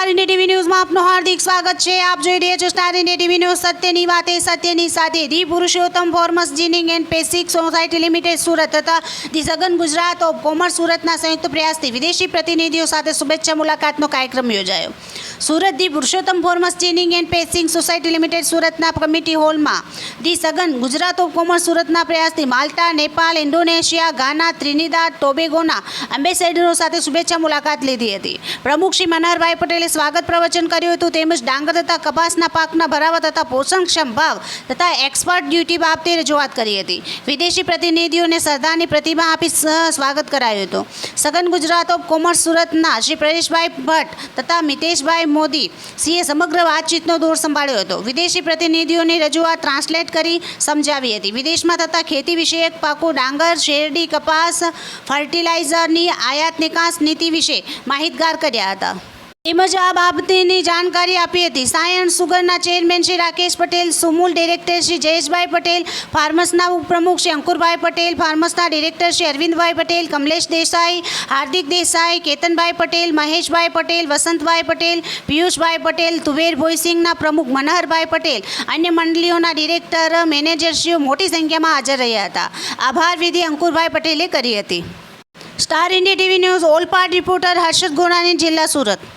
Star India TV ન્યૂઝમાં આપનું હાર્દિક સ્વાગત છે। આપ જોઈ રહ્યા છો સ્ટાર ઇન્ડિયા ટીવી ન્યૂઝ। સત્યની વાતે સત્યની સાથે the Purushottam farmers ginning and pressing society limited Surat તથા ધી સઘન ગુજરાત ઓફ કોમર્સ સુરતના સંયુક્ત પ્રયાસથી વિદેશી પ્રતિનિધિઓ સાથે શુભેચ્છા મુલાકાતનો કાર્યક્રમ યોજાયો। Surat the Purushottam farmers ginning and pressing society limited સુરતના કમિટી હોલમાં ધી સઘન ગુજરાત ઓફ કોમર્સ સુરતના પ્રયાસથી માલ્ટા, નેપાળ, ઇન્ડોનેશિયા, ગાના, ત્રિનિદાદ, ટોબેગોના એમ્બેસેડરો સાથે શુભેચ્છા મુલાકાત લીધી હતી। પ્રમુખ શ્રી મનહરભાઈ પટેલે સ્વાગત પ્રવચન કર્યું હતું તેમજ ડાંગર તથા કપાસના પાકના ભરાવા તથા પોષણક્ષમ ભાવ તથા એક્સપર્ટ ડ્યુટી બાબતે રજૂઆત કરી હતી। વિદેશી પ્રતિનિધિઓને શ્રદ્ધાની પ્રતિમા આપી સ્વાગત કરાયું હતું। સઘન ગુજરાત ઓફ કોમર્સ સુરતના શ્રી પરેશભાઈ ભટ્ટ તથા મિતેશભાઈ મોદી સીએ સમગ્ર વાતચીતનો દોર સંભાળ્યો હતો। વિદેશી પ્રતિનિધિઓની રજૂઆત ટ્રાન્સલેટ કરી સમજાવી હતી। વિદેશમાં થતા ખેતી વિષયક પાકો ડાંગર, શેરડી, કપાસ, ફર્ટિલાઇઝરની આયાત નિકાસ નીતિ વિશે માહિતગાર કર્યા હતા તેમજ આ બાબતની જાણકારી આપી હતી। સાયન્સ સુગરના ચેરમેન શ્રી રાકેશ પટેલ, સુમૂલ ડિરેક્ટર શ્રી જયેશભાઈ પટેલ, ફાર્મસના ઉપપ્રમુખ શ્રી અંકુરભાઈ પટેલ, ફાર્મસના ડિરેક્ટર શ્રી અરવિંદભાઈ પટેલ, કમલેશ દેસાઈ, હાર્દિક દેસાઈ, કેતનભાઈ પટેલ, મહેશભાઈ પટેલ, વસંતભાઈ પટેલ, પિયુષભાઈ પટેલ, તુવેર ભોઈસિંગના પ્રમુખ મનહરભાઈ પટેલ, અન્ય મંડળીઓના ડિરેક્ટર, મેનેજરશ્રીઓ મોટી સંખ્યામાં હાજર રહ્યા હતા। આભાર વિધિ અંકુરભાઈ પટેલે કરી હતી। Star India TV news all part reporter Harshad Gorani, જિલ્લા સુરત।